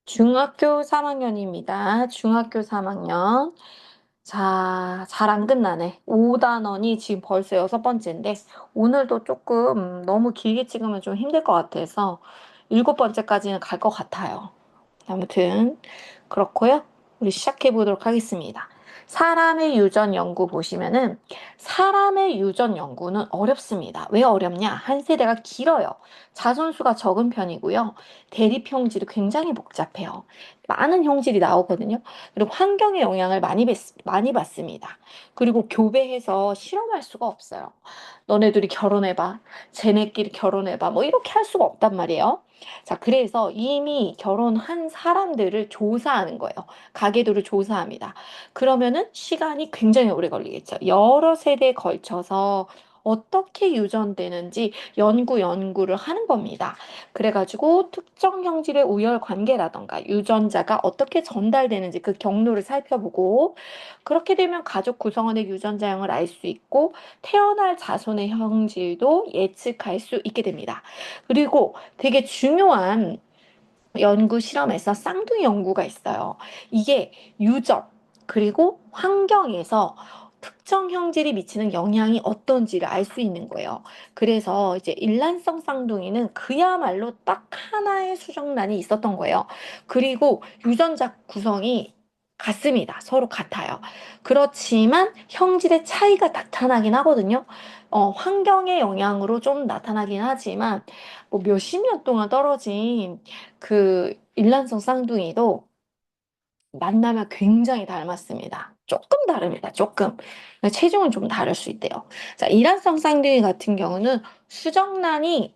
중학교 3학년입니다. 중학교 3학년. 자, 잘 안 끝나네. 5단원이 지금 벌써 여섯 번째인데, 오늘도 조금 너무 길게 찍으면 좀 힘들 것 같아서, 일곱 번째까지는 갈 것 같아요. 아무튼, 그렇고요. 우리 시작해 보도록 하겠습니다. 사람의 유전 연구 보시면은, 사람의 유전 연구는 어렵습니다. 왜 어렵냐? 한 세대가 길어요. 자손수가 적은 편이고요. 대립 형질이 굉장히 복잡해요. 많은 형질이 나오거든요. 그리고 환경의 영향을 많이 받습니다. 그리고 교배해서 실험할 수가 없어요. 너네들이 결혼해봐. 쟤네끼리 결혼해봐. 뭐 이렇게 할 수가 없단 말이에요. 자, 그래서 이미 결혼한 사람들을 조사하는 거예요. 가계도를 조사합니다. 그러면은 시간이 굉장히 오래 걸리겠죠. 여러 세대에 걸쳐서 어떻게 유전되는지 연구를 하는 겁니다. 그래가지고 특정 형질의 우열 관계라던가 유전자가 어떻게 전달되는지 그 경로를 살펴보고 그렇게 되면 가족 구성원의 유전자형을 알 수 있고 태어날 자손의 형질도 예측할 수 있게 됩니다. 그리고 되게 중요한 연구 실험에서 쌍둥이 연구가 있어요. 이게 유전 그리고 환경에서 특정 형질이 미치는 영향이 어떤지를 알 수 있는 거예요. 그래서 이제 일란성 쌍둥이는 그야말로 딱 하나의 수정란이 있었던 거예요. 그리고 유전자 구성이 같습니다. 서로 같아요. 그렇지만 형질의 차이가 나타나긴 하거든요. 환경의 영향으로 좀 나타나긴 하지만 뭐 몇십 년 동안 떨어진 그 일란성 쌍둥이도 만나면 굉장히 닮았습니다. 조금 다릅니다. 조금. 체중은 좀 다를 수 있대요. 자, 일란성 쌍둥이 같은 경우는 수정란이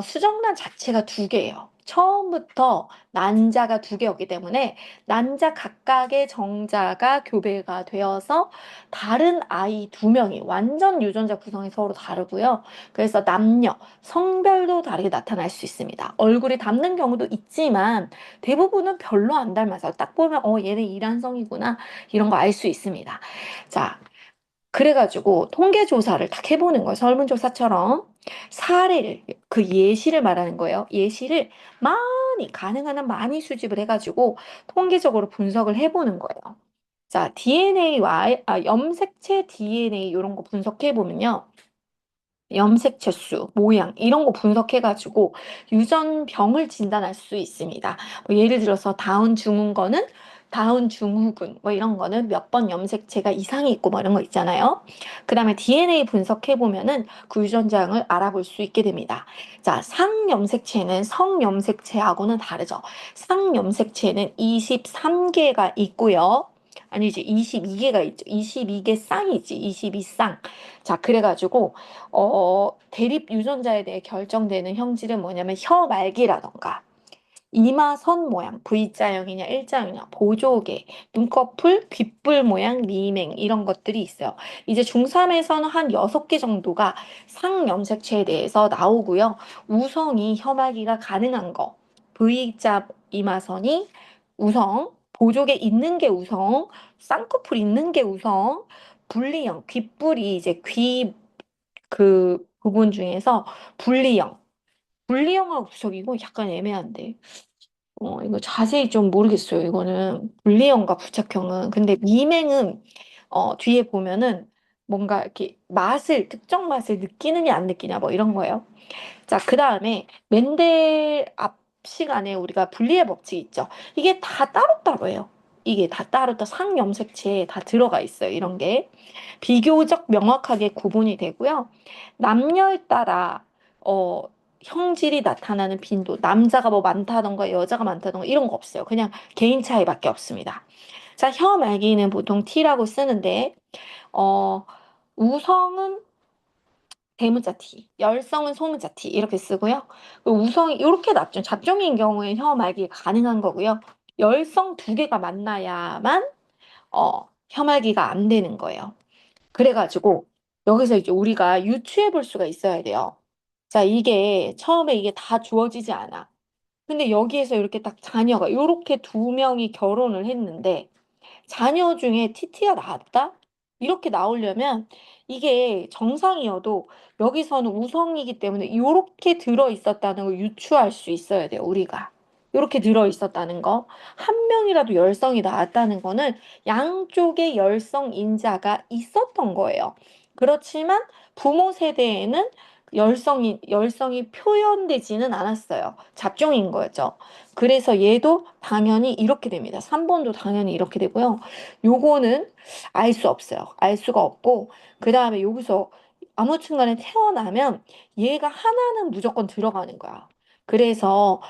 수정란 자체가 두 개예요. 처음부터 난자가 두 개였기 때문에 난자 각각의 정자가 교배가 되어서 다른 아이 두 명이 완전 유전자 구성이 서로 다르고요. 그래서 남녀, 성별도 다르게 나타날 수 있습니다. 얼굴이 닮는 경우도 있지만 대부분은 별로 안 닮아서 딱 보면 얘는 이란성이구나 이런 거 알 수 있습니다. 자, 그래가지고 통계 조사를 딱 해보는 거예요. 설문조사처럼 사례를 그 예시를 말하는 거예요. 예시를 가능한 한 많이 수집을 해가지고 통계적으로 분석을 해보는 거예요. 자, DNA와 염색체 DNA 이런 거 분석해 보면요. 염색체 수, 모양 이런 거 분석해가지고 유전병을 진단할 수 있습니다. 뭐 예를 들어서 다운 증후군은 다운 증후군 뭐 이런 거는 몇 번 염색체가 이상이 있고 뭐 이런 거 있잖아요. 그다음에 DNA 분석해 보면은 그 유전자를 알아볼 수 있게 됩니다. 자, 상염색체는 성염색체하고는 다르죠. 상염색체는 23개가 있고요. 아니지, 22개가 있죠. 22개 쌍이지, 22쌍. 자, 그래가지고 대립 유전자에 대해 결정되는 형질은 뭐냐면 혀 말기라던가 이마 선 모양, V자형이냐 L자형이냐, 보조개, 눈꺼풀, 귓불 모양, 미맹 이런 것들이 있어요. 이제 중3에서는 한 6개 정도가 상염색체에 대해서 나오고요. 우성이 혀말기가 가능한 거, V자 이마선이 우성, 보조개 있는 게 우성, 쌍꺼풀 있는 게 우성, 분리형, 귓불이 이제 귀 그 부분 중에서 분리형. 분리형하고 부착이고 약간 애매한데. 이거 자세히 좀 모르겠어요. 이거는 분리형과 부착형은. 근데 미맹은 뒤에 보면은 뭔가 이렇게 특정 맛을 느끼느냐 안 느끼냐 뭐 이런 거예요. 자, 그 다음에 멘델 앞 시간에 우리가 분리의 법칙 있죠. 이게 다 따로따로예요. 이게 다 따로 상염색체에 다 들어가 있어요. 이런 게. 비교적 명확하게 구분이 되고요. 남녀에 따라 어, 형질이 나타나는 빈도, 남자가 뭐 많다던가 여자가 많다던가 이런 거 없어요. 그냥 개인 차이밖에 없습니다. 자, 혀 말기는 보통 T라고 쓰는데 어, 우성은 대문자 T, 열성은 소문자 T 이렇게 쓰고요. 그 우성이 이렇게 납죠. 잡종인 경우에 혀 말기 가능한 거고요. 열성 두 개가 만나야만 혀 말기가 안 되는 거예요. 그래가지고 여기서 이제 우리가 유추해 볼 수가 있어야 돼요. 자, 이게 처음에 이게 다 주어지지 않아. 근데 여기에서 이렇게 딱 자녀가 이렇게 두 명이 결혼을 했는데 자녀 중에 TT가 나왔다? 이렇게 나오려면 이게 정상이어도 여기서는 우성이기 때문에 이렇게 들어 있었다는 걸 유추할 수 있어야 돼요, 우리가. 이렇게 들어 있었다는 거. 한 명이라도 열성이 나왔다는 거는 양쪽에 열성 인자가 있었던 거예요. 그렇지만 부모 세대에는 열성이 표현되지는 않았어요. 잡종인 거죠. 그래서 얘도 당연히 이렇게 됩니다. 3번도 당연히 이렇게 되고요. 요거는 알 수 없어요. 알 수가 없고, 그 다음에 여기서 아무튼간에 태어나면 얘가 하나는 무조건 들어가는 거야. 그래서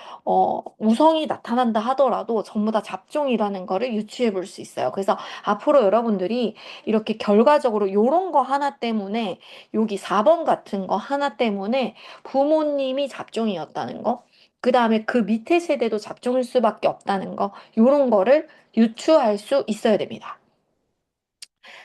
우성이 나타난다 하더라도 전부 다 잡종이라는 거를 유추해 볼 수 있어요. 그래서 앞으로 여러분들이 이렇게 결과적으로 요런 거 하나 때문에 여기 4번 같은 거 하나 때문에 부모님이 잡종이었다는 거, 그 다음에 그 밑에 세대도 잡종일 수밖에 없다는 거, 요런 거를 유추할 수 있어야 됩니다.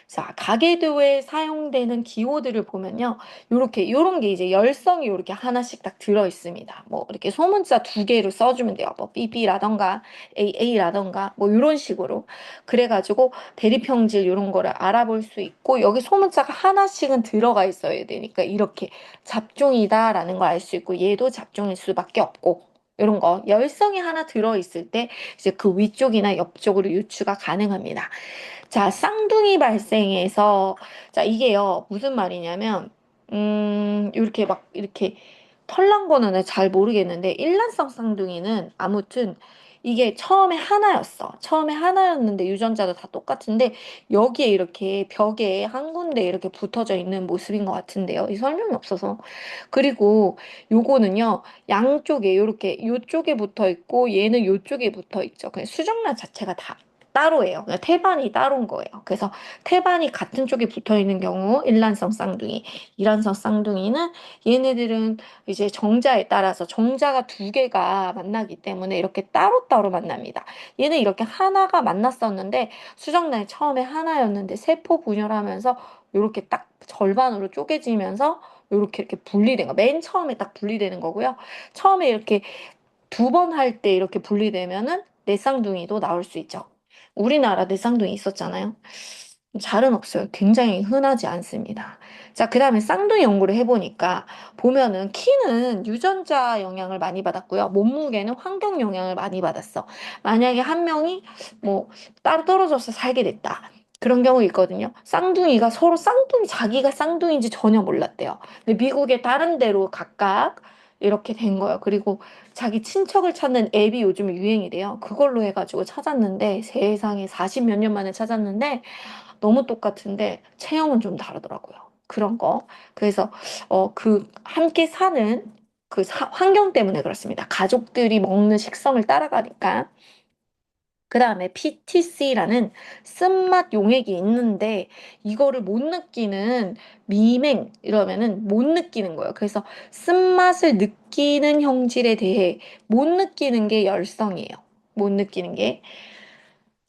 자, 가계도에 사용되는 기호들을 보면요. 요런 게 이제 열성이 요렇게 하나씩 딱 들어 있습니다. 뭐 이렇게 소문자 두 개를 써주면 돼요. 뭐 BB라던가 AA라던가 뭐 요런 식으로. 그래가지고 대립형질 요런 거를 알아볼 수 있고, 여기 소문자가 하나씩은 들어가 있어야 되니까 이렇게 잡종이다라는 걸 알 수 있고, 얘도 잡종일 수밖에 없고. 이런 거 열성이 하나 들어 있을 때 이제 그 위쪽이나 옆쪽으로 유추가 가능합니다. 자, 쌍둥이 발생해서, 자, 이게요, 무슨 말이냐면, 이렇게 막, 이렇게 털난 거는 잘 모르겠는데, 일란성 쌍둥이는 아무튼, 이게 처음에 하나였어. 처음에 하나였는데, 유전자도 다 똑같은데, 여기에 이렇게 벽에 한 군데 이렇게 붙어져 있는 모습인 것 같은데요. 이 설명이 없어서. 그리고 요거는요, 양쪽에, 요렇게, 요쪽에 붙어 있고, 얘는 요쪽에 붙어 있죠. 그냥 수정란 자체가 다 따로예요. 그러니까 태반이 따로인 거예요. 그래서 태반이 같은 쪽에 붙어 있는 경우 일란성 쌍둥이, 이란성 쌍둥이는 얘네들은 이제 정자에 따라서 정자가 두 개가 만나기 때문에 이렇게 따로따로 만납니다. 얘는 이렇게 하나가 만났었는데 수정란이 처음에 하나였는데 세포 분열하면서 이렇게 딱 절반으로 쪼개지면서 이렇게 분리된 거. 맨 처음에 딱 분리되는 거고요. 처음에 이렇게 두 번 할 때 이렇게 분리되면은 내 쌍둥이도 나올 수 있죠. 우리나라 내쌍둥이 있었잖아요. 잘은 없어요. 굉장히 흔하지 않습니다. 자, 그 다음에 쌍둥이 연구를 해보니까 보면은 키는 유전자 영향을 많이 받았고요. 몸무게는 환경 영향을 많이 받았어. 만약에 한 명이 뭐 따로 떨어져서 살게 됐다. 그런 경우 있거든요. 쌍둥이가 서로 자기가 쌍둥이인지 전혀 몰랐대요. 근데 미국의 다른 데로 각각 이렇게 된 거예요. 그리고 자기 친척을 찾는 앱이 요즘 유행이래요. 그걸로 해가지고 찾았는데 세상에 40 몇 년 만에 찾았는데 너무 똑같은데 체형은 좀 다르더라고요. 그런 거. 그래서 그 함께 사는 환경 때문에 그렇습니다. 가족들이 먹는 식성을 따라가니까. 그 다음에 PTC라는 쓴맛 용액이 있는데 이거를 못 느끼는 미맹 이러면은 못 느끼는 거예요. 그래서 쓴맛을 느끼는 형질에 대해 못 느끼는 게 열성이에요. 못 느끼는 게.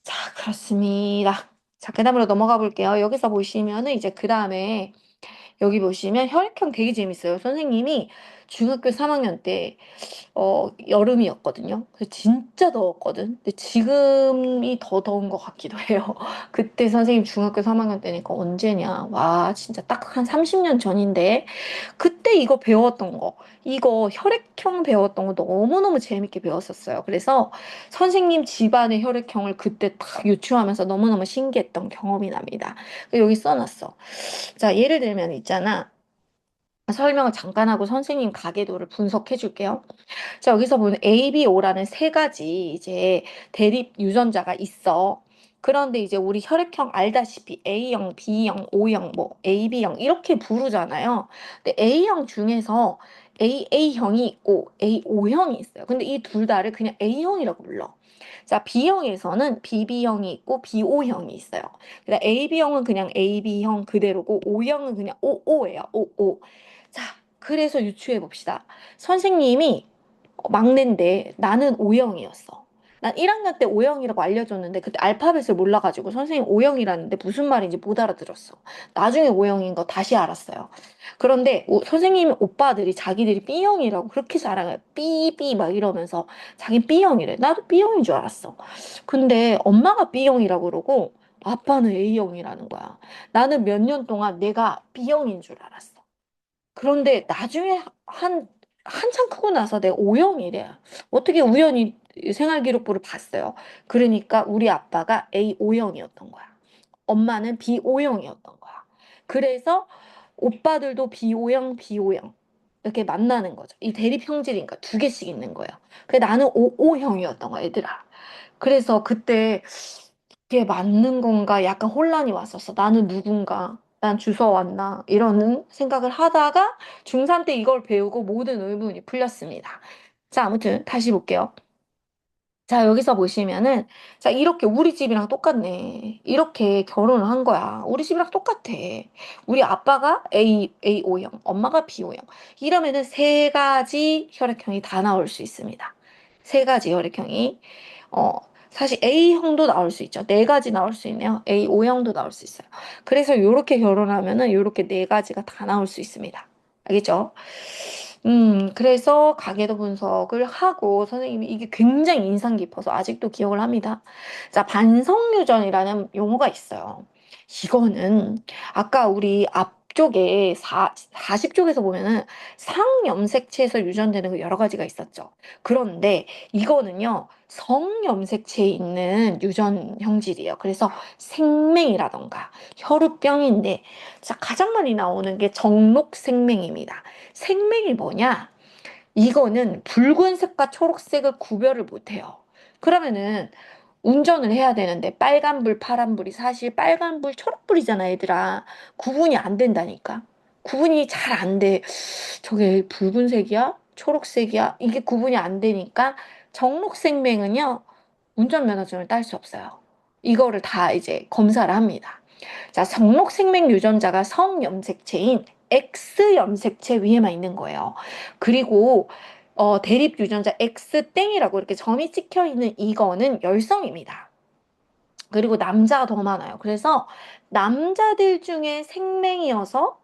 자, 그렇습니다. 자, 그 다음으로 넘어가 볼게요. 여기서 보시면은 이제 그 다음에 여기 보시면 혈액형 되게 재밌어요. 선생님이 중학교 3학년 때 여름이었거든요. 그래서 진짜 더웠거든. 근데 지금이 더 더운 것 같기도 해요. 그때 선생님 중학교 3학년 때니까 언제냐. 와, 진짜 딱 한 30년 전인데. 그때 이거 배웠던 거, 이거 혈액형 배웠던 거 너무너무 재밌게 배웠었어요. 그래서 선생님 집안의 혈액형을 그때 딱 유추하면서 너무너무 신기했던 경험이 납니다. 여기 써놨어. 자, 예를 들면 있잖아. 설명을 잠깐 하고 선생님 가계도를 분석해 줄게요. 자, 여기서 보면 A, B, O라는 세 가지 이제 대립 유전자가 있어. 그런데 이제 우리 혈액형 알다시피 A형, B형, O형, 뭐 AB형 이렇게 부르잖아요. 근데 A형 중에서 AA형이 있고 AO형이 있어요. 근데 이 둘 다를 그냥 A형이라고 불러. 자, B형에서는 BB형이 있고 BO형이 있어요. 그다음 AB형은 그냥 AB형 그대로고 O형은 그냥 OO예요. OO. 자, 그래서 유추해 봅시다. 선생님이 막내인데 나는 O형이었어. 난 1학년 때 O형이라고 알려줬는데 그때 알파벳을 몰라가지고 선생님 O형이라는데 무슨 말인지 못 알아들었어. 나중에 O형인 거 다시 알았어요. 그런데 선생님 오빠들이 자기들이 B형이라고 그렇게 자랑해요. BB 막 이러면서 자기 B형이래. 나도 B형인 줄 알았어. 근데 엄마가 B형이라고 그러고 아빠는 A형이라는 거야. 나는 몇 년 동안 내가 B형인 줄 알았어. 그런데 나중에 한참 크고 나서 내가 O형이래. 어떻게 우연히 생활기록부를 봤어요. 그러니까 우리 아빠가 A5형이었던 거야. 엄마는 B5형이었던 거야. 그래서 오빠들도 B5형, B5형 이렇게 만나는 거죠. 이 대립 형질이니까 두 개씩 있는 거예요. 그래 나는 O5형이었던 거야, 얘들아. 그래서 그때 이게 맞는 건가 약간 혼란이 왔었어. 나는 누군가? 난 주워 왔나? 이런 생각을 하다가 중3 때 이걸 배우고 모든 의문이 풀렸습니다. 자, 아무튼 다시 볼게요. 자, 여기서 보시면은, 자, 이렇게 우리 집이랑 똑같네. 이렇게 결혼을 한 거야. 우리 집이랑 똑같아. 우리 아빠가 A오형, 엄마가 B오형. 이러면은 세 가지 혈액형이 다 나올 수 있습니다. 세 가지 혈액형이. 어, 사실 A형도 나올 수 있죠. 네 가지 나올 수 있네요. A오형도 나올 수 있어요. 그래서 이렇게 결혼하면은 이렇게 네 가지가 다 나올 수 있습니다. 알겠죠? 그래서 가계도 분석을 하고 선생님이 이게 굉장히 인상 깊어서 아직도 기억을 합니다. 자, 반성유전이라는 용어가 있어요. 이거는 아까 우리 앞쪽에 40쪽에서 보면은 상염색체에서 유전되는 거 여러 가지가 있었죠. 그런데 이거는요, 성염색체에 있는 유전 형질이에요. 그래서 생맹이라던가 혈우병인데, 자, 가장 많이 나오는 게 정록생맹입니다. 생맹이 뭐냐? 이거는 붉은색과 초록색을 구별을 못해요. 그러면은 운전을 해야 되는데 빨간불, 파란불이 사실 빨간불, 초록불이잖아, 얘들아. 구분이 안 된다니까. 구분이 잘 안 돼. 저게 붉은색이야? 초록색이야? 이게 구분이 안 되니까 정록생맹은요, 운전면허증을 딸 수 없어요. 이거를 다 이제 검사를 합니다. 자, 성록생명 유전자가 성염색체인 X염색체 위에만 있는 거예요. 그리고 대립 유전자 X땡이라고 이렇게 점이 찍혀 있는 이거는 열성입니다. 그리고 남자가 더 많아요. 그래서 남자들 중에 생맹이어서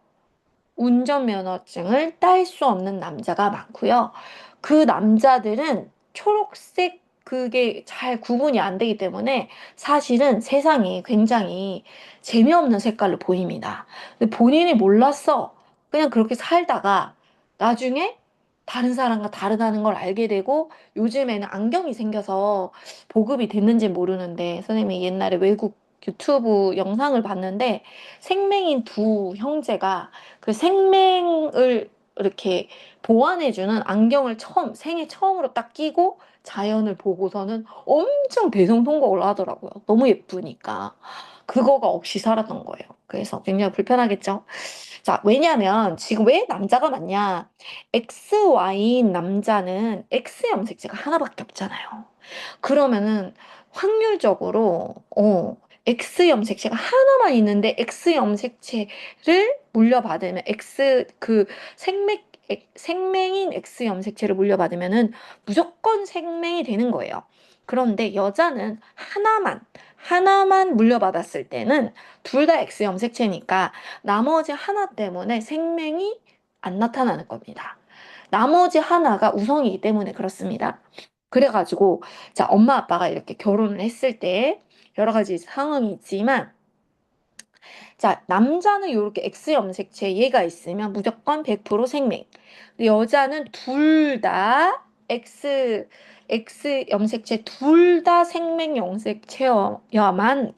운전면허증을 딸 수 없는 남자가 많고요. 그 남자들은 초록색 그게 잘 구분이 안 되기 때문에 사실은 세상이 굉장히 재미없는 색깔로 보입니다. 근데 본인이 몰랐어. 그냥 그렇게 살다가 나중에 다른 사람과 다르다는 걸 알게 되고 요즘에는 안경이 생겨서 보급이 됐는지 모르는데 선생님이 옛날에 외국 유튜브 영상을 봤는데 생맹인 두 형제가 그 생맹을 이렇게 보완해주는 안경을 생애 처음으로 딱 끼고 자연을 보고서는 엄청 대성통곡을 하더라고요. 너무 예쁘니까. 그거가 없이 살았던 거예요. 그래서 굉장히 불편하겠죠? 자, 왜냐면 지금 왜 남자가 많냐? XY인 남자는 X 염색체가 하나밖에 없잖아요. 그러면은 확률적으로 X 염색체가 하나만 있는데 X 염색체를 물려받으면 생맹인 X 염색체를 물려받으면은 무조건 생맹이 되는 거예요. 그런데 여자는 하나만 물려받았을 때는 둘 다 X 염색체니까 나머지 하나 때문에 생맹이 안 나타나는 겁니다. 나머지 하나가 우성이기 때문에 그렇습니다. 그래가지고 자, 엄마 아빠가 이렇게 결혼을 했을 때 여러 가지 상황이 있지만 자, 남자는 이렇게 X 염색체 얘가 있으면 무조건 100% 생명. 근데 여자는 둘 다 X 염색체 둘 다 생명 염색체여야만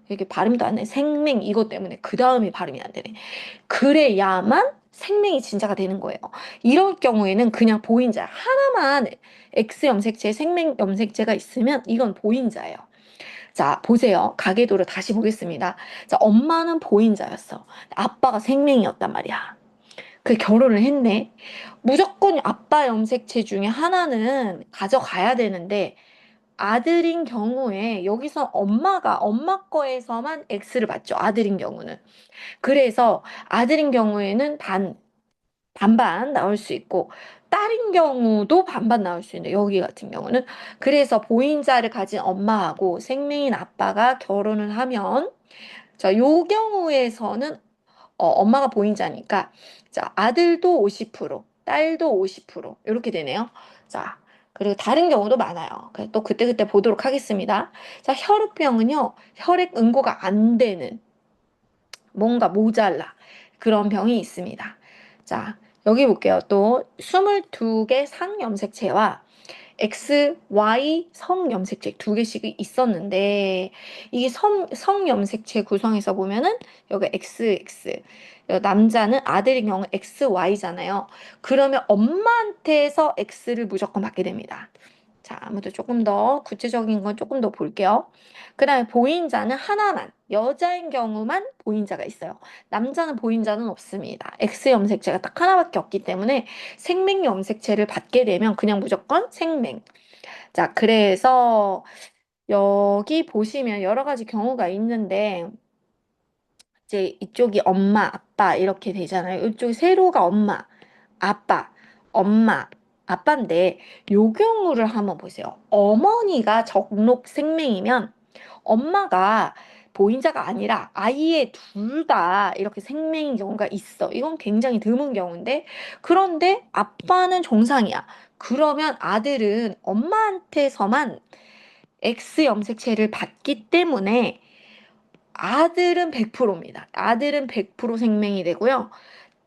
이게 발음도 안 돼. 생명 이것 때문에 그 다음에 발음이 안 되네. 그래야만 생명이 진짜가 되는 거예요. 이럴 경우에는 그냥 보인자 하나만 X 염색체 생명 염색체가 있으면 이건 보인자예요. 자, 보세요. 가계도를 다시 보겠습니다. 자, 엄마는 보인자였어. 아빠가 생명이었단 말이야. 그 결혼을 했네. 무조건 아빠 염색체 중에 하나는 가져가야 되는데 아들인 경우에 여기서 엄마 거에서만 X를 받죠. 아들인 경우는. 그래서 아들인 경우에는 반반 나올 수 있고 딸인 경우도 반반 나올 수 있는데 여기 같은 경우는 그래서 보인자를 가진 엄마하고 생명인 아빠가 결혼을 하면 자, 요 경우에서는 엄마가 보인자니까 자, 아들도 50%, 딸도 50% 이렇게 되네요. 자, 그리고 다른 경우도 많아요. 또 그때그때 보도록 하겠습니다. 자, 혈우병은요, 혈액 응고가 안 되는 뭔가 모자라 그런 병이 있습니다. 자, 여기 볼게요. 또 22개 상염색체와 X, Y 성염색체 두 개씩 있었는데 이게 성염색체 구성에서 보면은 여기 XX 남자는 아들인 경우 XY잖아요. 그러면 엄마한테서 X를 무조건 받게 됩니다. 자, 아무튼 조금 더 구체적인 건 조금 더 볼게요. 그 다음에 보인자는 하나만, 여자인 경우만 보인자가 있어요. 남자는 보인자는 없습니다. X 염색체가 딱 하나밖에 없기 때문에 생명 염색체를 받게 되면 그냥 무조건 생명. 자, 그래서 여기 보시면 여러 가지 경우가 있는데 이제 이쪽이 엄마, 아빠 이렇게 되잖아요. 이쪽이 세로가 엄마, 아빠, 엄마, 아빠인데 요 경우를 한번 보세요. 어머니가 적록 생명이면 엄마가 보인자가 아니라 아예 둘 다 이렇게 생명인 경우가 있어. 이건 굉장히 드문 경우인데 그런데 아빠는 정상이야. 그러면 아들은 엄마한테서만 X 염색체를 받기 때문에 아들은 100%입니다. 아들은 100% 생명이 되고요.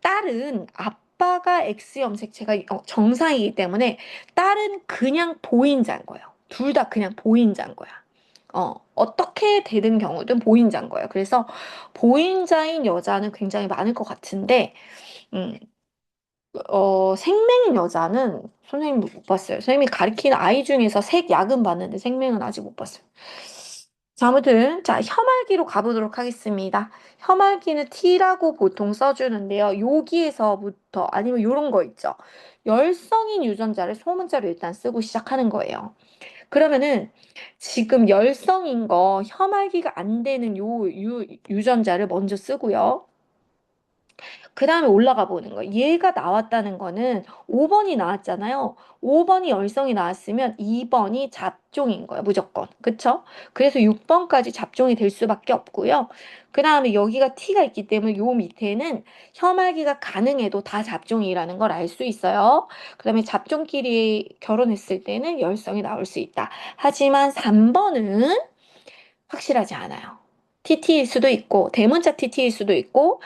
딸은 아빠가 X 염색체가 정상이기 때문에 딸은 그냥 보인자인 거예요. 둘 다 그냥 보인자인 거야. 어떻게 되는 경우든 보인자인 거예요. 그래서 보인자인 여자는 굉장히 많을 것 같은데, 음, 생명인 여자는 선생님도 못 봤어요. 선생님이 가르치는 아이 중에서 색약은 봤는데 생명은 아직 못 봤어요. 자, 아무튼, 자, 혐알기로 가보도록 하겠습니다. 혐알기는 T라고 보통 써주는데요. 여기에서부터, 아니면 요런 거 있죠. 열성인 유전자를 소문자로 일단 쓰고 시작하는 거예요. 그러면은 지금 열성인 거 혐알기가 안 되는 유전자를 먼저 쓰고요. 그 다음에 올라가 보는 거예요. 얘가 나왔다는 거는 5번이 나왔잖아요. 5번이 열성이 나왔으면 2번이 잡종인 거예요. 무조건. 그쵸? 그래서 6번까지 잡종이 될 수밖에 없고요. 그 다음에 여기가 T가 있기 때문에 요 밑에는 혐알기가 가능해도 다 잡종이라는 걸 알 수 있어요. 그 다음에 잡종끼리 결혼했을 때는 열성이 나올 수 있다. 하지만 3번은 확실하지 않아요. TT일 수도 있고, 대문자 TT일 수도 있고,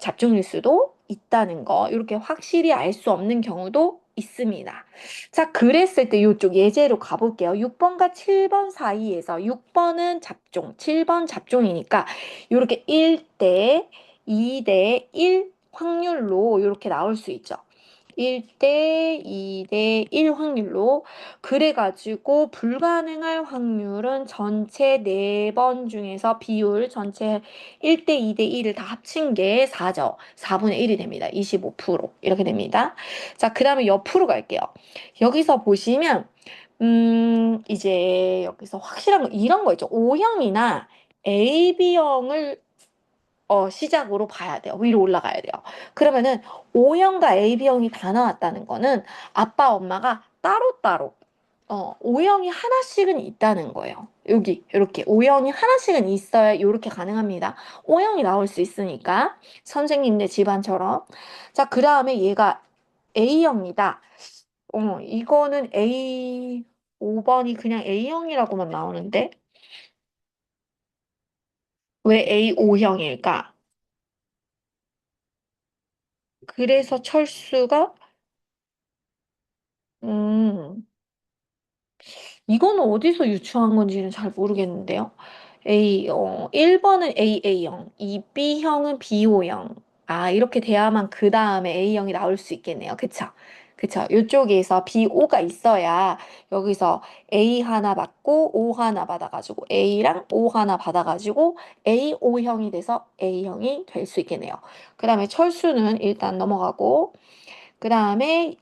잡종일 수도 있다는 거, 이렇게 확실히 알 수 없는 경우도 있습니다. 자, 그랬을 때 이쪽 예제로 가볼게요. 6번과 7번 사이에서 6번은 잡종, 7번 잡종이니까 이렇게 1대 2대 1 확률로 이렇게 나올 수 있죠. 1대 2대 1 확률로 그래가지고 불가능할 확률은 전체 4번 중에서 비율 전체 1대 2대 1을 다 합친 게 4죠. 4분의 1이 됩니다. 25% 이렇게 됩니다. 자, 그 다음에 옆으로 갈게요. 여기서 보시면 이제 여기서 확실한 거 이런 거 있죠. O형이나 AB형을 시작으로 봐야 돼요. 위로 올라가야 돼요. 그러면은 O형과 AB형이 다 나왔다는 거는 아빠, 엄마가 따로따로 O형이 하나씩은 있다는 거예요. 여기 이렇게 O형이 하나씩은 있어야 이렇게 가능합니다. O형이 나올 수 있으니까 선생님네 집안처럼. 자, 그 다음에 얘가 A형이다. 이거는 5번이 그냥 A형이라고만 나오는데 왜 A5형일까? 그래서 철수가 음, 이거는 어디서 유추한 건지는 잘 모르겠는데요. 1번은 AA형, 이 B형은 BO형. 아, 이렇게 돼야만 그 다음에 A형이 나올 수 있겠네요. 그쵸? 그쵸? 이쪽에서 BO가 있어야 여기서 A 하나 받고 O 하나 받아가지고 A랑 O 하나 받아가지고 AO형이 돼서 A형이 될 수 있겠네요. 그 다음에 철수는 일단 넘어가고 그 다음에,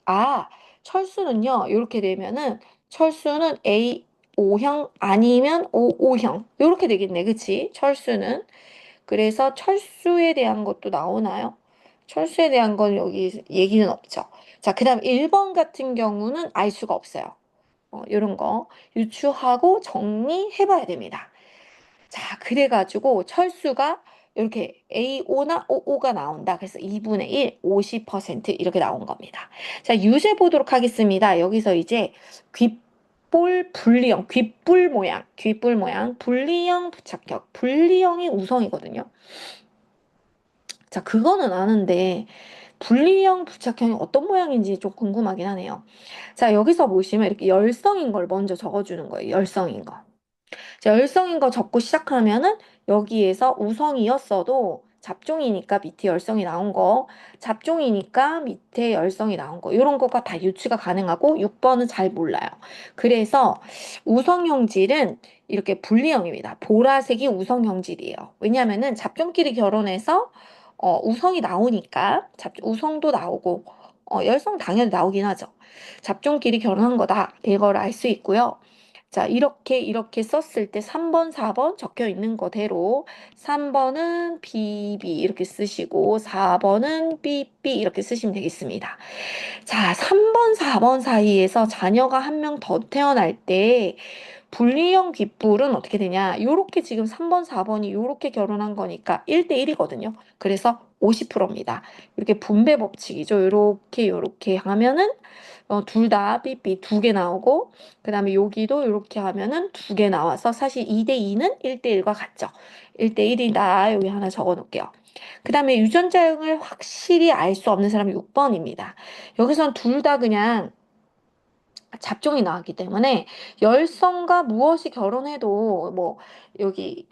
철수는요, 이렇게 되면은, 철수는 A5형 아니면 O5형. 이렇게 되겠네, 그치? 철수는. 그래서 철수에 대한 것도 나오나요? 철수에 대한 건 여기 얘기는 없죠. 자, 그 다음 1번 같은 경우는 알 수가 없어요. 이런 거 유추하고 정리해봐야 됩니다. 자, 그래가지고 철수가 이렇게 A5나 OO가 나온다. 그래서 2분의 1, 50% 이렇게 나온 겁니다. 자, 유제 보도록 하겠습니다. 여기서 이제 귓볼 분리형, 귓불 모양, 분리형 부착격. 분리형이 우성이거든요. 자, 그거는 아는데 분리형, 부착형이 어떤 모양인지 좀 궁금하긴 하네요. 자, 여기서 보시면 이렇게 열성인 걸 먼저 적어주는 거예요. 열성인 거. 자, 열성인 거 적고 시작하면은 여기에서 우성이었어도 잡종이니까 밑에 열성이 나온 거, 잡종이니까 밑에 열성이 나온 거, 이런 거가 다 유추가 가능하고 6번은 잘 몰라요. 그래서 우성형질은 이렇게 분리형입니다. 보라색이 우성형질이에요. 왜냐면은 잡종끼리 결혼해서 우성이 나오니까 우성도 나오고 열성 당연히 나오긴 하죠. 잡종끼리 결혼한 거다. 이걸 알 수 있고요. 자, 이렇게 썼을 때 3번, 4번 적혀 있는 거대로 3번은 BB 이렇게 쓰시고 4번은 BB 이렇게 쓰시면 되겠습니다. 자, 3번, 4번 사이에서 자녀가 한 명 더 태어날 때 분리형 귓불은 어떻게 되냐? 요렇게 지금 3번, 4번이 요렇게 결혼한 거니까 1대1이거든요. 그래서 50%입니다. 이렇게 분배 법칙이죠. 요렇게 하면은 둘 다 삐삐 두 개 나오고 그다음에 여기도 이렇게 하면은 두 개 나와서 사실 2대2는 1대1과 같죠. 1대1이다. 여기 하나 적어 놓을게요. 그다음에 유전자형을 확실히 알 수 없는 사람이 6번입니다. 여기선 둘 다 그냥 잡종이 나왔기 때문에 열성과 무엇이 결혼해도 뭐 여기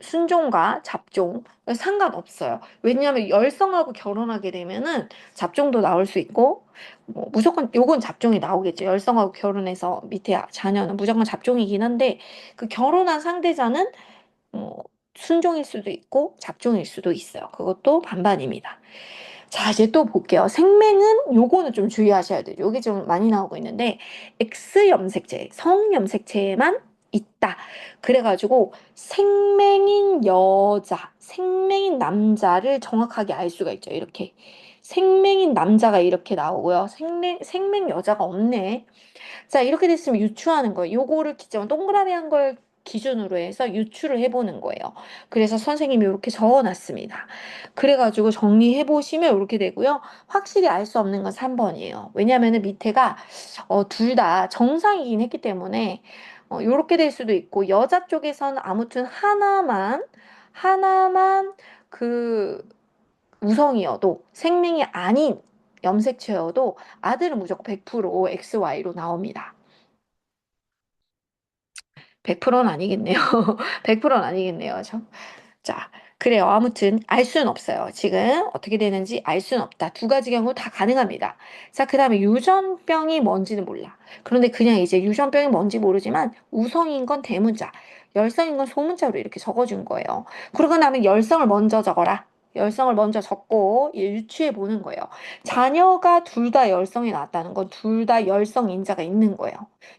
순종과 잡종 상관없어요. 왜냐하면 열성하고 결혼하게 되면은 잡종도 나올 수 있고 뭐 무조건 요건 잡종이 나오겠죠. 열성하고 결혼해서 밑에 자녀는 무조건 잡종이긴 한데 그 결혼한 상대자는 뭐 순종일 수도 있고 잡종일 수도 있어요. 그것도 반반입니다. 자, 이제 또 볼게요. 생맹은 요거는 좀 주의하셔야 돼요. 요게 좀 많이 나오고 있는데 X 염색체, 성 염색체에만 있다. 그래가지고 생맹인 여자, 생맹인 남자를 정확하게 알 수가 있죠. 이렇게 생맹인 남자가 이렇게 나오고요. 생맹 여자가 없네. 자, 이렇게 됐으면 유추하는 거예요. 요거를 기점 동그라미 한 걸 기준으로 해서 유추를 해보는 거예요. 그래서 선생님이 이렇게 적어놨습니다. 그래가지고 정리해 보시면 이렇게 되고요. 확실히 알 수 없는 건 3번이에요. 왜냐면은 밑에가 둘 다 정상이긴 했기 때문에 이렇게 될 수도 있고 여자 쪽에서는 아무튼 하나만 그 우성이어도 생명이 아닌 염색체여도 아들은 무조건 100% XY로 나옵니다. 100%는 아니겠네요. 100%는 아니겠네요. 자, 그래요. 아무튼 알 수는 없어요. 지금 어떻게 되는지 알 수는 없다. 두 가지 경우 다 가능합니다. 자, 그 다음에 유전병이 뭔지는 몰라. 그런데 그냥 이제 유전병이 뭔지 모르지만 우성인 건 대문자, 열성인 건 소문자로 이렇게 적어준 거예요. 그러고 나면 열성을 먼저 적어라. 열성을 먼저 적고 유추해 보는 거예요. 자녀가 둘 다 열성이 나왔다는 건 둘 다 열성 인자가 있는 거예요.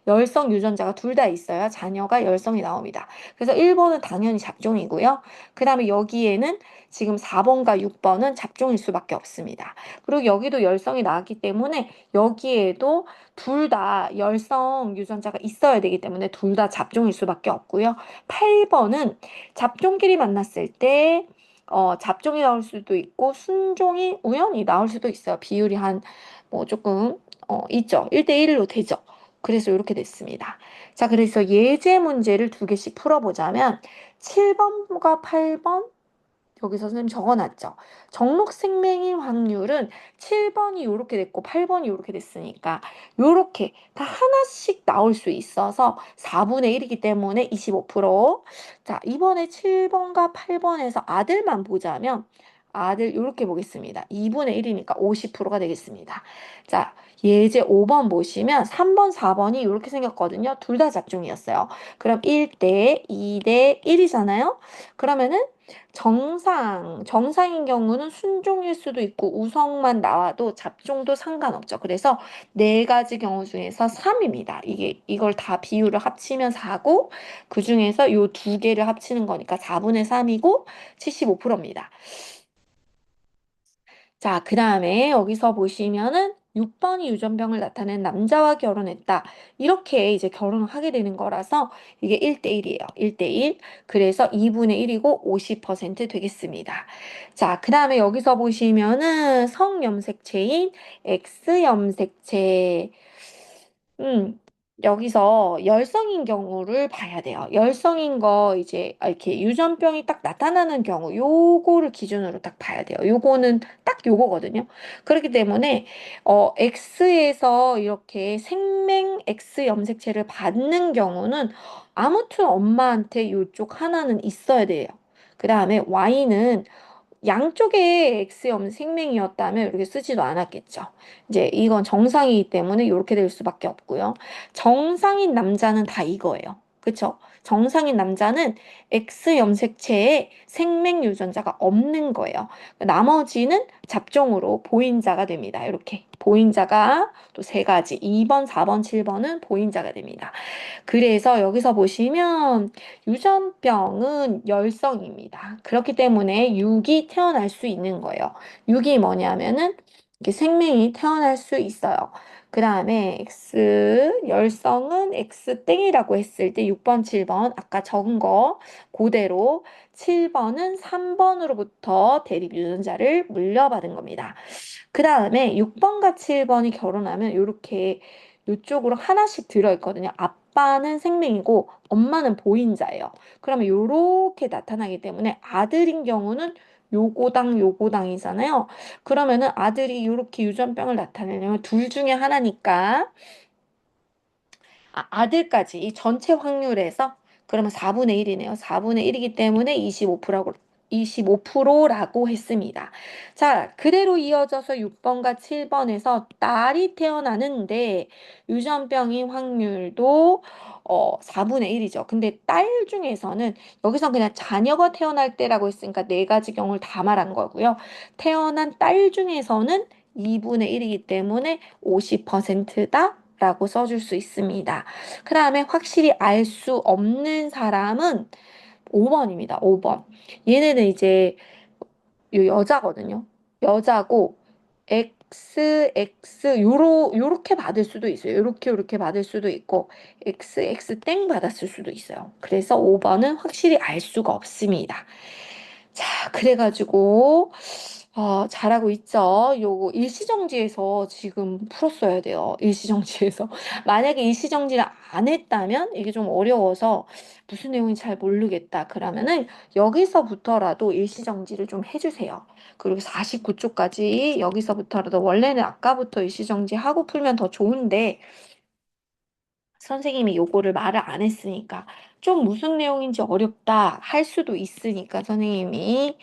열성 유전자가 둘 다 있어야 자녀가 열성이 나옵니다. 그래서 1번은 당연히 잡종이고요. 그 다음에 여기에는 지금 4번과 6번은 잡종일 수밖에 없습니다. 그리고 여기도 열성이 나왔기 때문에 여기에도 둘 다 열성 유전자가 있어야 되기 때문에 둘 다 잡종일 수밖에 없고요. 8번은 잡종끼리 만났을 때 잡종이 나올 수도 있고 순종이 우연히 나올 수도 있어요. 비율이 한 뭐 조금 있죠. 1대1로 되죠. 그래서 이렇게 됐습니다. 자, 그래서 예제 문제를 두 개씩 풀어보자면 7번과 8번 여기서 선생님 적어놨죠. 정록생명인 확률은 7번이 이렇게 됐고 8번이 이렇게 됐으니까 이렇게 다 하나씩 나올 수 있어서 4분의 1이기 때문에 25%. 자, 이번에 7번과 8번에서 아들만 보자면 아들 이렇게 보겠습니다. 2분의 1이니까 50%가 되겠습니다. 자, 예제 5번 보시면 3번, 4번이 이렇게 생겼거든요. 둘 다 잡종이었어요. 그럼 1대 2대 1이잖아요. 그러면은 정상인 경우는 순종일 수도 있고 우성만 나와도 잡종도 상관없죠. 그래서 네 가지 경우 중에서 3입니다. 이걸 다 비율을 합치면 4고 그 중에서 요 두 개를 합치는 거니까 4분의 3이고 75%입니다. 자, 그 다음에 여기서 보시면은 6번이 유전병을 나타낸 남자와 결혼했다. 이렇게 이제 결혼을 하게 되는 거라서 이게 1대1이에요. 1대1. 그래서 2분의 1이고 50% 되겠습니다. 자, 그 다음에 여기서 보시면은 성염색체인 X염색체. 음, 여기서 열성인 경우를 봐야 돼요. 열성인 거 이제 이렇게 유전병이 딱 나타나는 경우 요거를 기준으로 딱 봐야 돼요. 요거는 딱 요거거든요. 그렇기 때문에 X에서 이렇게 생맹 X 염색체를 받는 경우는 아무튼 엄마한테 요쪽 하나는 있어야 돼요. 그 다음에 Y는 양쪽에 X염 생명이었다면 이렇게 쓰지도 않았겠죠. 이제 이건 정상이기 때문에 이렇게 될 수밖에 없고요. 정상인 남자는 다 이거예요. 그쵸? 정상인 남자는 X 염색체에 생명 유전자가 없는 거예요. 나머지는 잡종으로 보인자가 됩니다. 이렇게 보인자가 또 세 가지 2번, 4번, 7번은 보인자가 됩니다. 그래서 여기서 보시면 유전병은 열성입니다. 그렇기 때문에 육이 태어날 수 있는 거예요. 육이 뭐냐면은 이렇게 생명이 태어날 수 있어요. 그 다음에 X 열성은 X 땡이라고 했을 때 6번, 7번 아까 적은 거 그대로 7번은 3번으로부터 대립 유전자를 물려받은 겁니다. 그 다음에 6번과 7번이 결혼하면 이렇게 이쪽으로 하나씩 들어있거든요. 아빠는 생명이고 엄마는 보인자예요. 그러면 이렇게 나타나기 때문에 아들인 경우는 요고당 요고당이잖아요. 그러면은 아들이 이렇게 유전병을 나타내려면 둘 중에 하나니까 아들까지 이 전체 확률에서 그러면 4분의 1이네요. 4분의 1이기 때문에 25%라고 했습니다. 자, 그대로 이어져서 6번과 7번에서 딸이 태어나는데 유전병인 확률도 4분의 1이죠. 근데 딸 중에서는 여기서 그냥 자녀가 태어날 때라고 했으니까 네 가지 경우를 다 말한 거고요. 태어난 딸 중에서는 2분의 1이기 때문에 50%다. 라고 써줄 수 있습니다. 그 다음에 확실히 알 수 없는 사람은 5번입니다. 5번. 얘네는 이제 여자거든요. 여자고 XX 요렇게 받을 수도 있어요. 요렇게 받을 수도 있고 XX 땡 받았을 수도 있어요. 그래서 5번은 확실히 알 수가 없습니다. 자, 그래가지고 잘하고 있죠. 요거 일시정지에서 지금 풀었어야 돼요. 일시정지에서. 만약에 일시정지를 안 했다면 이게 좀 어려워서 무슨 내용인지 잘 모르겠다. 그러면은 여기서부터라도 일시정지를 좀 해주세요. 그리고 49쪽까지 여기서부터라도 원래는 아까부터 일시정지 하고 풀면 더 좋은데 선생님이 요거를 말을 안 했으니까 좀 무슨 내용인지 어렵다 할 수도 있으니까 선생님이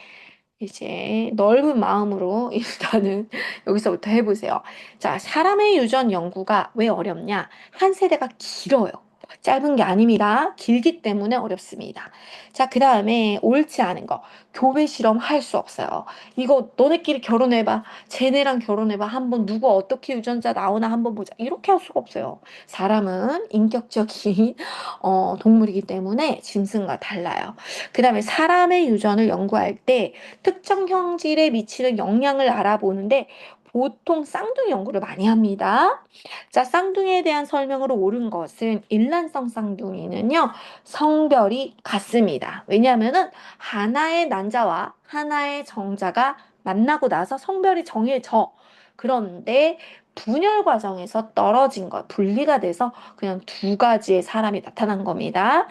이제 넓은 마음으로 일단은 여기서부터 해보세요. 자, 사람의 유전 연구가 왜 어렵냐? 한 세대가 길어요. 짧은 게 아닙니다. 길기 때문에 어렵습니다. 자, 그 다음에 옳지 않은 거. 교배 실험 할 수 없어요. 이거 너네끼리 결혼해봐. 쟤네랑 결혼해봐. 한번 누구 어떻게 유전자 나오나 한번 보자. 이렇게 할 수가 없어요. 사람은 인격적인 동물이기 때문에 짐승과 달라요. 그 다음에 사람의 유전을 연구할 때 특정 형질에 미치는 영향을 알아보는데 보통 쌍둥이 연구를 많이 합니다. 자, 쌍둥이에 대한 설명으로 옳은 것은 일란성 쌍둥이는요, 성별이 같습니다. 왜냐하면은 하나의 난자와 하나의 정자가 만나고 나서 성별이 정해져. 그런데 분열 과정에서 떨어진 것, 분리가 돼서 그냥 두 가지의 사람이 나타난 겁니다.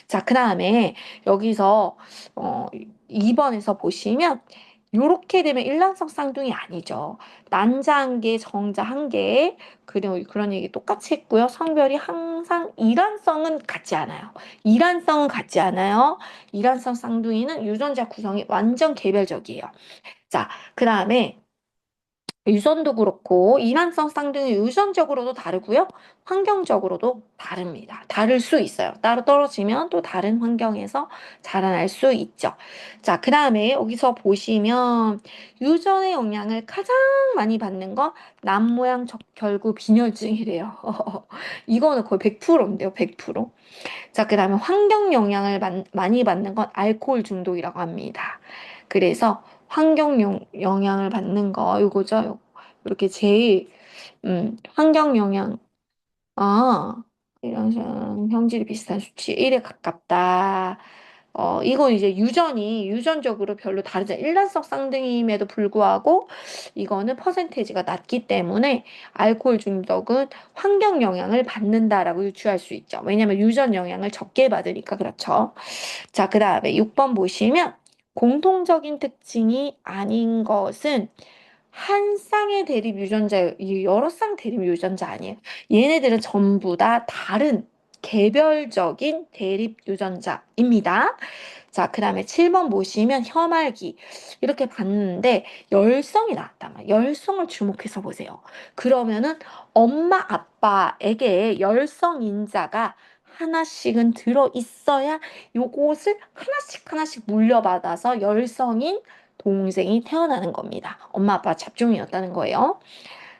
자, 그 다음에 여기서 어, 2번에서 보시면 요렇게 되면 일란성 쌍둥이 아니죠. 난자 한 개, 정자 한 개, 그리고 그런 얘기 똑같이 했고요. 성별이 항상 일란성은 같지 않아요. 일란성은 같지 않아요. 일란성 쌍둥이는 유전자 구성이 완전 개별적이에요. 자, 그 다음에 유전도 그렇고 이란성 쌍둥이 유전적으로도 다르고요. 환경적으로도 다릅니다. 다를 수 있어요. 따로 떨어지면 또 다른 환경에서 자라날 수 있죠. 자, 그 다음에 여기서 보시면 유전의 영향을 가장 많이 받는 건 남모양 적혈구 빈혈증이래요. 이거는 거의 100%인데요. 100%. 자, 그 다음에 환경 영향을 많이 받는 건 알코올 중독이라고 합니다. 그래서 영향을 받는 거, 요거죠. 이렇게 제일, 환경 영향, 이런 형질이 비슷한 수치 1에 가깝다. 이거 이제 유전적으로 별로 다르지 않아요. 일란성 쌍둥이임에도 불구하고 이거는 퍼센테이지가 낮기 때문에 알코올 중독은 환경 영향을 받는다라고 유추할 수 있죠. 왜냐면 유전 영향을 적게 받으니까 그렇죠. 자, 그 다음에 6번 보시면 공통적인 특징이 아닌 것은 한 쌍의 대립 유전자, 이 여러 쌍 대립 유전자 아니에요. 얘네들은 전부 다 다른 개별적인 대립 유전자입니다. 자, 그 다음에 7번 보시면 혐알기. 이렇게 봤는데 열성이 나왔단 말이에요. 열성을 주목해서 보세요. 그러면은 엄마, 아빠에게 열성 인자가 하나씩은 들어 있어야 요것을 하나씩 하나씩 물려받아서 열성인 동생이 태어나는 겁니다. 엄마, 아빠 잡종이었다는 거예요.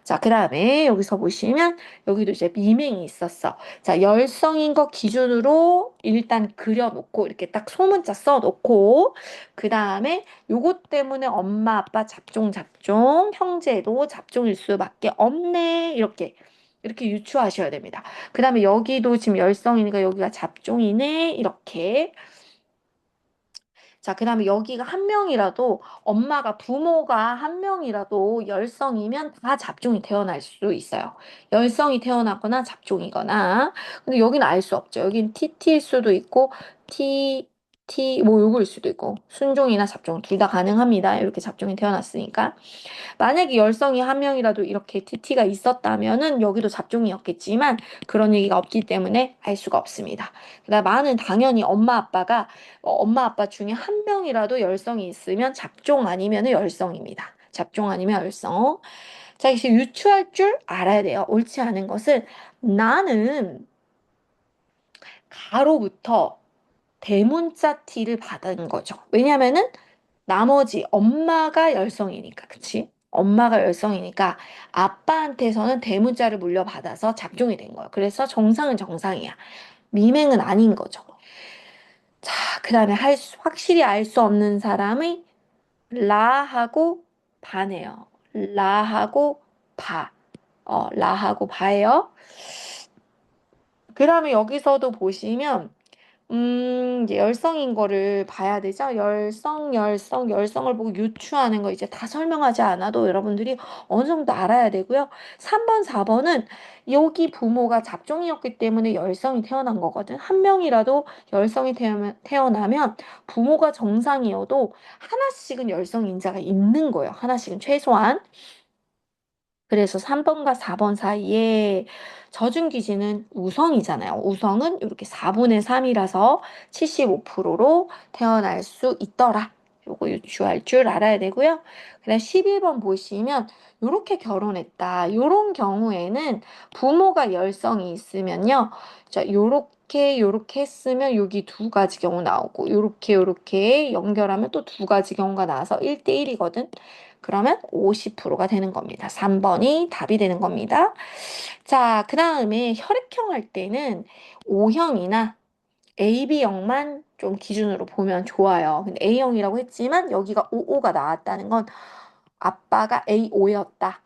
자, 그 다음에 여기서 보시면 여기도 이제 미명이 있었어. 자, 열성인 거 기준으로 일단 그려놓고 이렇게 딱 소문자 써놓고 그 다음에 요것 때문에 엄마, 아빠 잡종, 형제도 잡종일 수밖에 없네. 이렇게 유추하셔야 됩니다. 그 다음에 여기도 지금 열성이니까 여기가 잡종이네. 이렇게 자, 그 다음에 여기가 한 명이라도 부모가 한 명이라도 열성이면 다 잡종이 태어날 수 있어요. 열성이 태어났거나 잡종이거나. 근데 여기는 알 수 없죠. 여기는 TT일 수도 있고 뭐 요거일 수도 있고 순종이나 잡종 둘 다 가능합니다. 이렇게 잡종이 태어났으니까. 만약에 열성이 한 명이라도 이렇게 TT가 있었다면은 여기도 잡종이었겠지만 그런 얘기가 없기 때문에 알 수가 없습니다. 그다음 많은 당연히 엄마 아빠 중에 한 명이라도 열성이 있으면 잡종 아니면 열성입니다. 잡종 아니면 열성. 자, 이제 유추할 줄 알아야 돼요. 옳지 않은 것은 나는 가로부터 대문자 T를 받은 거죠. 왜냐면은 나머지 엄마가 열성이니까, 그치? 엄마가 열성이니까 아빠한테서는 대문자를 물려받아서 잡종이 된 거예요. 그래서 정상은 정상이야. 미맹은 아닌 거죠. 자, 그 다음에 확실히 알 수 없는 사람이 라하고 바네요. 라하고 바. 라하고 바예요. 그 다음에 여기서도 보시면 이제 열성인 거를 봐야 되죠. 열성을 보고 유추하는 거 이제 다 설명하지 않아도 여러분들이 어느 정도 알아야 되고요. 3번, 4번은 여기 부모가 잡종이었기 때문에 열성이 태어난 거거든. 한 명이라도 열성이 태어나면 부모가 정상이어도 하나씩은 열성 인자가 있는 거예요. 하나씩은 최소한. 그래서 3번과 4번 사이에 저준기지는 우성이잖아요. 우성은 이렇게 4분의 3이라서 75%로 태어날 수 있더라. 요거 유추할 줄 알아야 되고요. 그다음 11번 보시면 요렇게 결혼했다. 요런 경우에는 부모가 열성이 있으면요. 자, 요렇게 했으면 여기 두 가지 경우 나오고 요렇게 연결하면 또 두 가지 경우가 나와서 1대1이거든. 그러면 50%가 되는 겁니다. 3번이 답이 되는 겁니다. 자, 그 다음에 혈액형 할 때는 O형이나 AB형만 좀 기준으로 보면 좋아요. 근데 A형이라고 했지만 여기가 55가 나왔다는 건 아빠가 A5였다.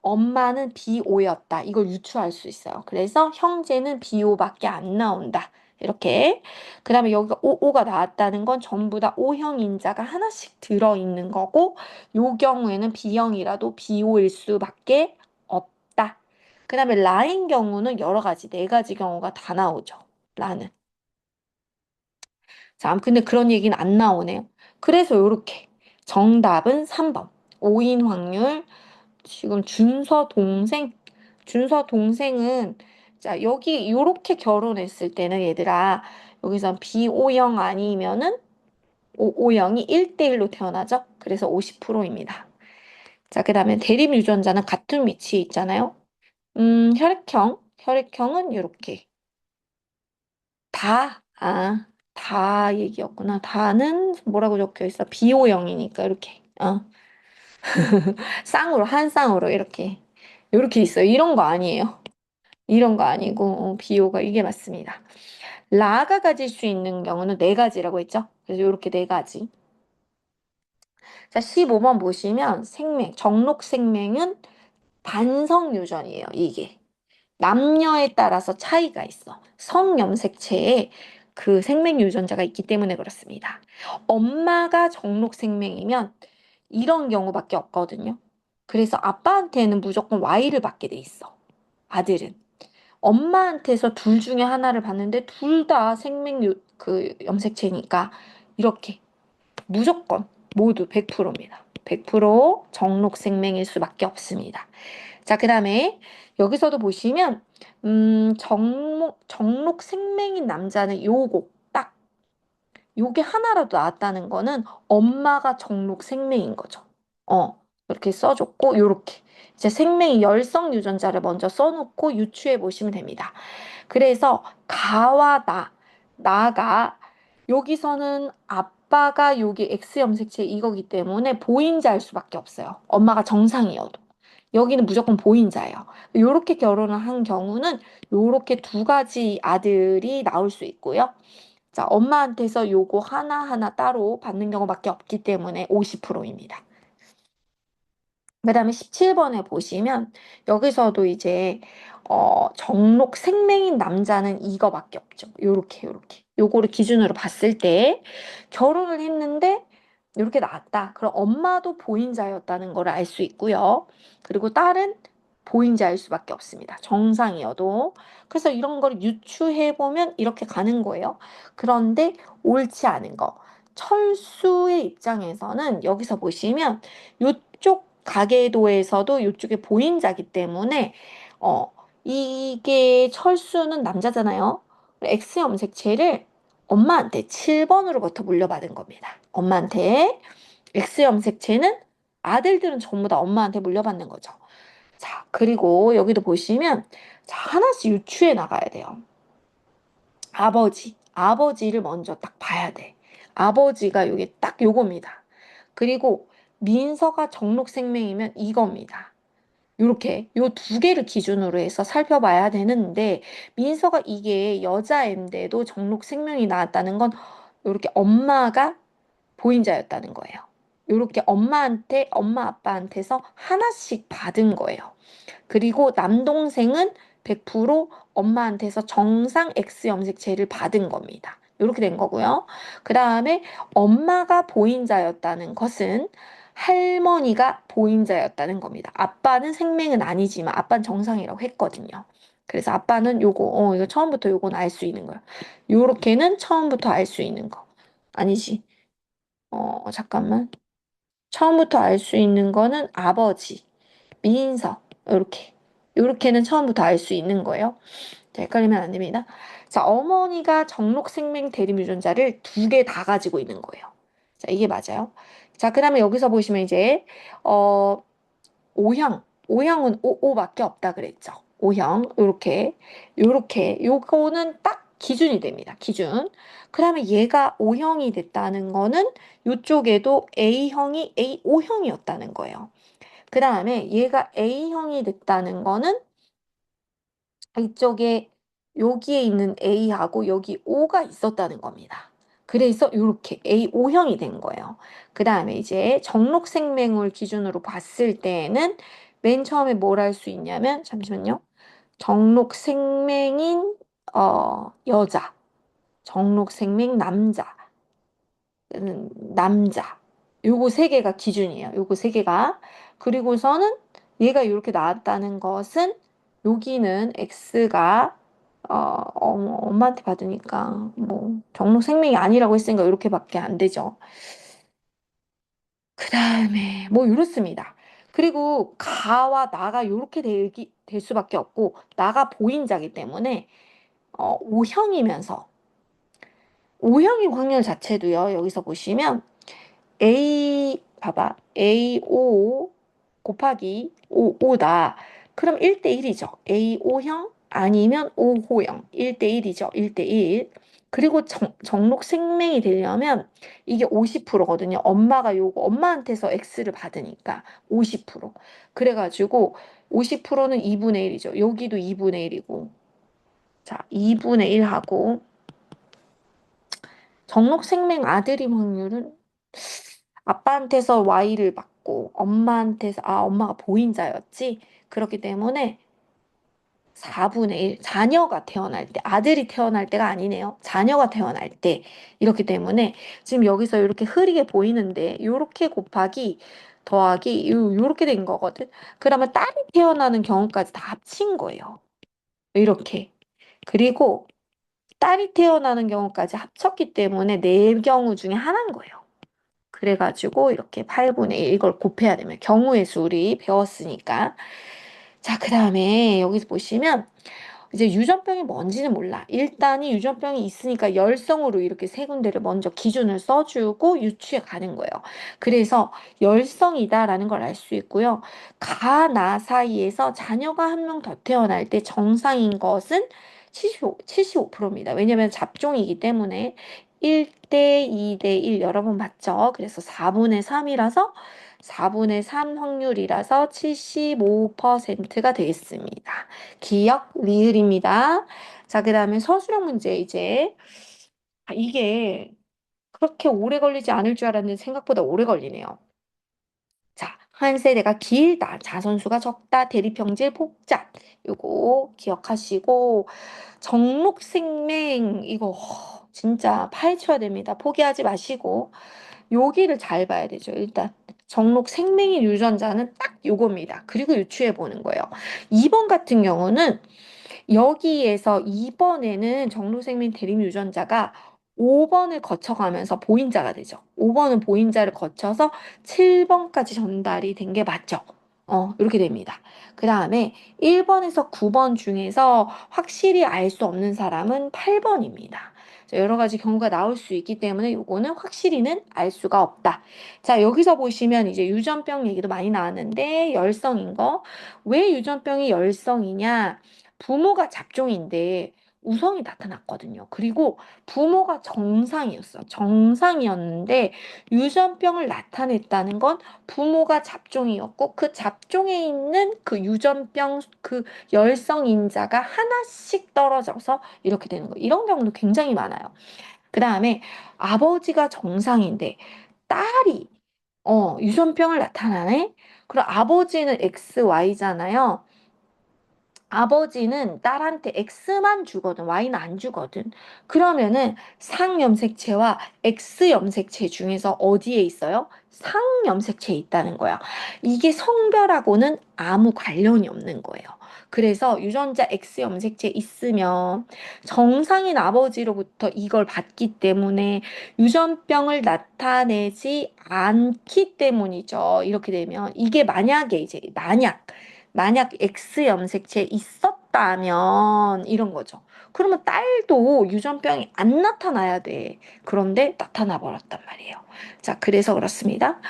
엄마는 B5였다. 이걸 유추할 수 있어요. 그래서 형제는 B5밖에 안 나온다. 이렇게. 그 다음에 여기가 55가 나왔다는 건 전부 다 O형 인자가 하나씩 들어있는 거고, 요 경우에는 B형이라도 B5일 수밖에 없다. 그 다음에 라인 경우는 여러 가지, 네 가지 경우가 다 나오죠. 라는. 자, 근데 그런 얘기는 안 나오네요. 그래서 요렇게. 정답은 3번. 오인 확률 지금 준서 동생은 자, 여기 요렇게 결혼했을 때는 얘들아 여기서 비오형 아니면은 오형이 1대1로 태어나죠. 그래서 50%입니다. 자, 그다음에 대립 유전자는 같은 위치에 있잖아요. 혈액형은 이렇게 다 얘기였구나. 다는 뭐라고 적혀 있어? 비오형이니까 이렇게. 쌍으로 한 쌍으로 이렇게 있어요. 이런 거 아니에요. 이런 거 아니고 비호가 이게 맞습니다. 라가 가질 수 있는 경우는 네 가지라고 했죠. 그래서 이렇게 네 가지. 자, 15번 보시면 정록 생명은 반성 유전이에요. 이게 남녀에 따라서 차이가 있어. 성염색체에 그 생명 유전자가 있기 때문에 그렇습니다. 엄마가 정록 생명이면 이런 경우밖에 없거든요. 그래서 아빠한테는 무조건 Y를 받게 돼 있어. 아들은. 엄마한테서 둘 중에 하나를 받는데 둘 다 그 염색체니까 이렇게 무조건 모두 100%입니다. 100% 정록 생명일 수밖에 없습니다. 자, 그 다음에 여기서도 보시면 정록 생명인 남자는 요거 딱 요게 하나라도 나왔다는 거는 엄마가 정록 생명인 거죠. 이렇게 써줬고 요렇게 이제 생명이 열성 유전자를 먼저 써놓고 유추해 보시면 됩니다. 그래서 가와 나가 여기서는 아빠가 여기 X 염색체 이거기 때문에 보인자일 수밖에 없어요. 엄마가 정상이어도. 여기는 무조건 보인자예요. 요렇게 결혼을 한 경우는 요렇게 두 가지 아들이 나올 수 있고요. 자, 엄마한테서 요거 하나하나 따로 받는 경우밖에 없기 때문에 50%입니다. 그 다음에 17번에 보시면 여기서도 이제 정록 생명인 남자는 이거밖에 없죠. 요렇게 요거를 기준으로 봤을 때 결혼을 했는데 이렇게 나왔다. 그럼 엄마도 보인자였다는 걸 알 수 있고요. 그리고 딸은 보인자일 수밖에 없습니다. 정상이어도. 그래서 이런 걸 유추해 보면 이렇게 가는 거예요. 그런데 옳지 않은 거. 철수의 입장에서는 여기서 보시면 요쪽 가계도에서도 이쪽에 보인자기 때문에 어 이게 철수는 남자잖아요. X 염색체를 엄마한테 7번으로부터 물려받은 겁니다. 엄마한테 X 염색체는 아들들은 전부 다 엄마한테 물려받는 거죠. 자, 그리고 여기도 보시면 자, 하나씩 유추해 나가야 돼요. 아버지를 먼저 딱 봐야 돼. 아버지가 요게 딱 요겁니다. 그리고 민서가 정록생명이면 이겁니다. 요렇게 요 두 개를 기준으로 해서 살펴봐야 되는데 민서가 이게 여자인데도 정록생명이 나왔다는 건 요렇게 엄마가 보인자였다는 거예요. 요렇게 엄마 아빠한테서 하나씩 받은 거예요. 그리고 남동생은 100% 엄마한테서 정상 X 염색체를 받은 겁니다. 이렇게 된 거고요. 그 다음에 엄마가 보인자였다는 것은 할머니가 보인자였다는 겁니다. 아빠는 생명은 아니지만 아빠는 정상이라고 했거든요. 그래서 아빠는 이거 처음부터 요건 알 수 있는 거예요. 요렇게는 처음부터 알 수 있는 거. 아니지. 잠깐만. 처음부터 알 수 있는 거는 아버지. 미인석 요렇게는 처음부터 알 수 있는 거예요. 자, 헷갈리면 안 됩니다. 자, 어머니가 정록생명 대리유전자를 두 개 다 가지고 있는 거예요. 자, 이게 맞아요. 자, 그 다음에 여기서 보시면 이제 어 오형은 오밖에 없다 그랬죠. 오형 요렇게 요거는 딱 기준이 됩니다. 기준. 그 다음에 얘가 O형이 됐다는 거는 요쪽에도 A형이 O형이었다는 거예요. 그 다음에 얘가 A형이 됐다는 거는 이쪽에 여기에 있는 A하고 여기 O가 있었다는 겁니다. 그래서 이렇게 A5형이 된 거예요. 그 다음에 이제 정록생명을 기준으로 봤을 때에는 맨 처음에 뭘 할 수 있냐면 잠시만요. 정록생명인 여자, 정록생명 남자. 요거 세 개가 기준이에요. 요거 세 개가. 그리고서는 얘가 이렇게 나왔다는 것은 여기는 X가 엄마한테 받으니까 뭐 정록 생명이 아니라고 했으니까 이렇게밖에 안 되죠. 그 다음에 뭐 이렇습니다. 그리고 가와 나가 이렇게 될 수밖에 없고 나가 보인자기 때문에 O형이면서 O형인 확률 자체도요. 여기서 보시면 봐봐. AO 곱하기 오다. 그럼 1대1이죠. AO형 아니면 O호형. 1대1이죠. 1대1. 그리고 정록 생명이 되려면 이게 50%거든요. 엄마가 엄마한테서 X를 받으니까 50%. 그래가지고 50%는 2분의 1이죠. 여기도 2분의 1이고. 자, 2분의 1 하고 정록 생명 아들임 확률은 아빠한테서 Y를 받고 엄마한테서 엄마가 보인자였지. 그렇기 때문에 4분의 1, 자녀가 태어날 때, 아들이 태어날 때가 아니네요. 자녀가 태어날 때. 이렇기 때문에 지금 여기서 이렇게 흐리게 보이는데, 요렇게 곱하기, 더하기, 요렇게 된 거거든. 그러면 딸이 태어나는 경우까지 다 합친 거예요. 이렇게. 그리고 딸이 태어나는 경우까지 합쳤기 때문에 네 경우 중에 하나인 거예요. 그래가지고 이렇게 8분의 1 이걸 곱해야 되면 경우의 수 우리 배웠으니까. 자, 그 다음에 여기서 보시면 이제 유전병이 뭔지는 몰라. 일단이 유전병이 있으니까 열성으로 이렇게 세 군데를 먼저 기준을 써주고 유추해 가는 거예요. 그래서 열성이다라는 걸 알 수 있고요. 가, 나 사이에서 자녀가 한 명 더 태어날 때 정상인 것은 75%입니다. 왜냐면 잡종이기 때문에 1대 2대 1 여러 번 봤죠. 그래서 4분의 3이라서 4분의 3 확률이라서 75%가 되겠습니다. 기역, 리을입니다. 자, 그 다음에 서술형 문제 이제 이게 그렇게 오래 걸리지 않을 줄 알았는데 생각보다 오래 걸리네요. 자, 한 세대가 길다, 자선수가 적다, 대립형질 복잡. 요거 기억하시고 정록생맹 이거 진짜 파헤쳐야 됩니다. 포기하지 마시고 여기를 잘 봐야 되죠. 일단 정록생맹의 유전자는 딱 요겁니다. 그리고 유추해 보는 거예요. 2번 같은 경우는 여기에서 2번에는 정로생명 대림 유전자가 5번을 거쳐가면서 보인자가 되죠. 5번은 보인자를 거쳐서 7번까지 전달이 된 게 맞죠. 이렇게 됩니다. 그 다음에 1번에서 9번 중에서 확실히 알 수 없는 사람은 8번입니다. 여러 가지 경우가 나올 수 있기 때문에 요거는 확실히는 알 수가 없다. 자, 여기서 보시면 이제 유전병 얘기도 많이 나왔는데 열성인 거. 왜 유전병이 열성이냐? 부모가 잡종인데 우성이 나타났거든요. 그리고 부모가 정상이었어. 정상이었는데 유전병을 나타냈다는 건 부모가 잡종이었고 그 잡종에 있는 그 유전병 그 열성 인자가 하나씩 떨어져서 이렇게 되는 거예요. 이런 경우도 굉장히 많아요. 그 다음에 아버지가 정상인데 딸이 유전병을 나타나네? 그럼 아버지는 XY잖아요. 아버지는 딸한테 X만 주거든, Y는 안 주거든. 그러면은 상염색체와 X염색체 중에서 어디에 있어요? 상염색체에 있다는 거야. 이게 성별하고는 아무 관련이 없는 거예요. 그래서 유전자 X염색체 있으면 정상인 아버지로부터 이걸 받기 때문에 유전병을 나타내지 않기 때문이죠. 이렇게 되면 이게 만약에 이제 만약 X 염색체에 있었다면 이런 거죠. 그러면 딸도 유전병이 안 나타나야 돼. 그런데 나타나 버렸단 말이에요. 자, 그래서 그렇습니다.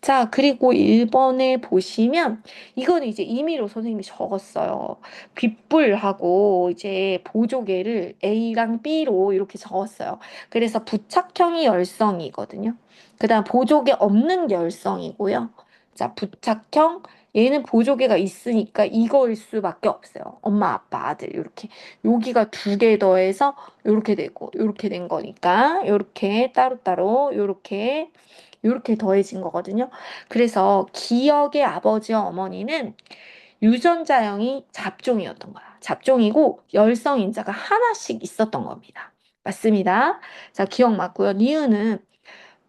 자, 그리고 1번에 보시면 이거는 이제 임의로 선생님이 적었어요. 귓불하고 이제 보조개를 A랑 B로 이렇게 적었어요. 그래서 부착형이 열성이거든요. 그다음 보조개 없는 열성이고요. 자, 부착형 얘는 보조개가 있으니까 이거일 수밖에 없어요. 엄마, 아빠, 아들 이렇게 여기가 두 개 더해서 이렇게 되고 이렇게 된 거니까 이렇게 따로따로 이렇게 더해진 거거든요. 그래서 기억의 아버지와 어머니는 유전자형이 잡종이었던 거야. 잡종이고 열성인자가 하나씩 있었던 겁니다. 맞습니다. 자, 기억 맞고요. 니은은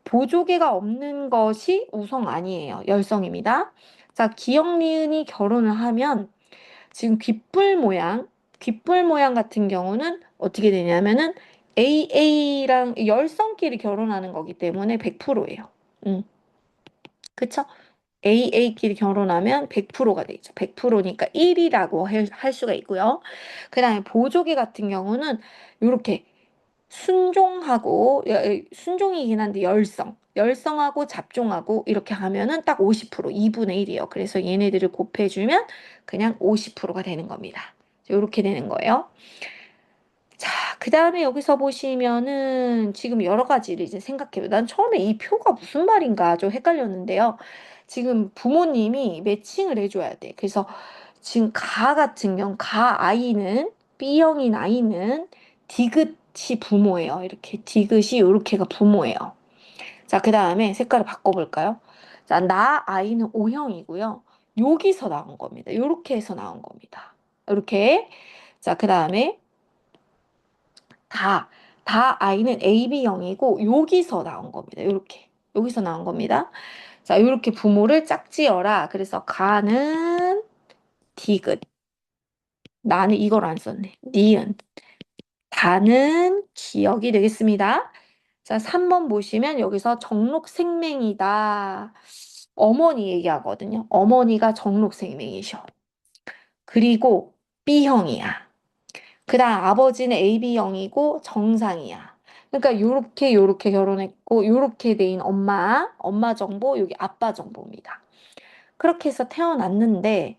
보조개가 없는 것이 우성 아니에요. 열성입니다. 자, 기역 니은이 결혼을 하면 지금 귓불 모양 같은 경우는 어떻게 되냐면은 AA랑 열성끼리 결혼하는 거기 때문에 100%예요. 그쵸? AA끼리 결혼하면 100%가 되죠. 100%니까 1이라고 할 수가 있고요. 그 다음에 보조개 같은 경우는 이렇게 순종이긴 한데 열성하고 잡종하고 이렇게 하면은 딱 50%, 2분의 1이에요. 그래서 얘네들을 곱해주면 그냥 50%가 되는 겁니다. 이렇게 되는 거예요. 자, 그 다음에 여기서 보시면은 지금 여러 가지를 이제 생각해요. 난 처음에 이 표가 무슨 말인가 좀 헷갈렸는데요. 지금 부모님이 매칭을 해줘야 돼. 그래서 지금 가 아이는, B형인 아이는 디귿이 부모예요. 이렇게 디귿이 이렇게가 부모예요. 자, 그 다음에 색깔을 바꿔볼까요? 자, 나 아이는 O형이고요. 여기서 나온 겁니다. 이렇게 해서 나온 겁니다. 이렇게. 자, 그 다음에 다. 다 I는 AB형이고 여기서 나온 겁니다. 이렇게. 여기서 나온 겁니다. 자, 이렇게 부모를 짝지어라. 그래서 가는 디귿. 나는 이걸 안 썼네. 니은. 다는 기억이 되겠습니다. 자, 3번 보시면 여기서 정록생맹이다. 어머니 얘기하거든요. 어머니가 정록생맹이셔. 그리고 B형이야. 그다음 아버지는 AB형이고 정상이야. 그러니까 요렇게 결혼했고 요렇게 돼인 엄마 정보, 여기 아빠 정보입니다. 그렇게 해서 태어났는데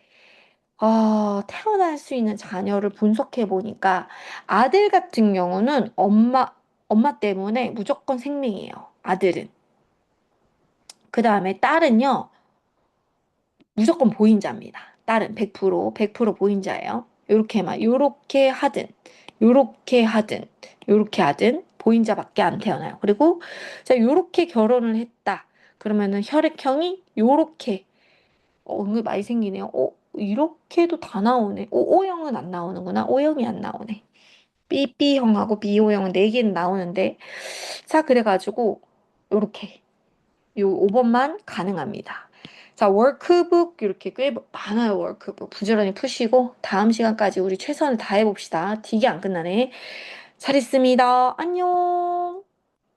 태어날 수 있는 자녀를 분석해 보니까 아들 같은 경우는 엄마 때문에 무조건 생명이에요. 아들은. 그다음에 딸은요. 무조건 보인자입니다. 딸은 100% 보인자예요. 요렇게 하든, 요렇게 하든 보인자밖에 안 태어나요. 그리고 자, 요렇게 결혼을 했다. 그러면은 혈액형이 요렇게 은근 많이 생기네요. 이렇게도 다 나오네. O형은 안 나오는구나. O형이 안 나오네. B형하고 BO형은 4개는 나오는데 자, 그래가지고 요렇게 요 5번만 가능합니다. 자, 워크북 이렇게 꽤 많아요. 워크북 부지런히 푸시고 다음 시간까지 우리 최선을 다해봅시다. 되게 안 끝나네. 잘 있습니다. 안녕.